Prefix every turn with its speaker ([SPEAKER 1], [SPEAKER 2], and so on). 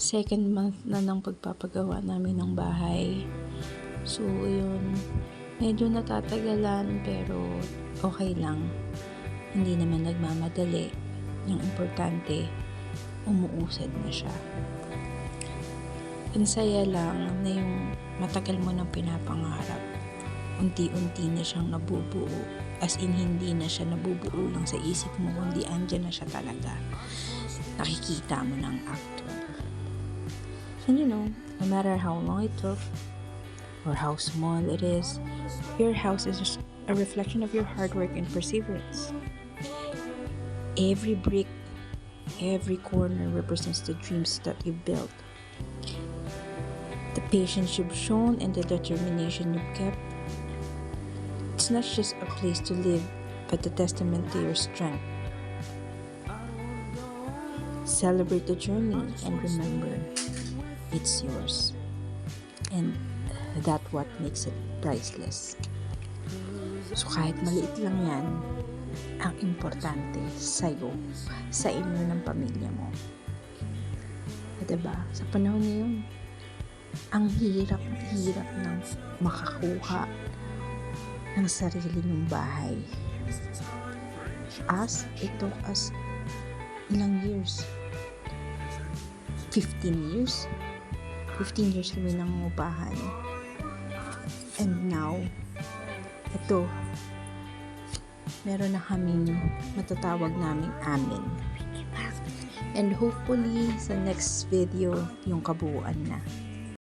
[SPEAKER 1] Second month na ng pagpapagawa namin ng bahay. So, yun. Medyo natatagalan pero okay lang. Hindi naman nagmamadali. Yung importante, umuusad na siya. Ang saya lang na yung matagal mo nang pinapangarap. Unti-unti na siyang nabubuo. As in, hindi na siya nabubuo lang sa isip mo, kundi andyan na siya talaga. Nakikita mo ng actor. And you know, no matter how long it took, or how small it is, your house is a reflection of your hard work and perseverance. Every brick, every corner represents the dreams that you built. The patience you've shown and the determination you've kept. It's not just a place to live, but a testament to your strength. Celebrate the journey and remember, it's yours. And that's what makes it priceless. So kahit maliit lang yan, ang importante sa'yo, sa inyo ng pamilya mo. Diba? Sa panahon ngayon, ang hirap ng makakuha ng sarili ng bahay. It took us ilang years? 15 years? 15 years kami nangungupahan. And now, ito, meron na kaming matatawag naming amin. And hopefully, sa next video, yung kabuuan na.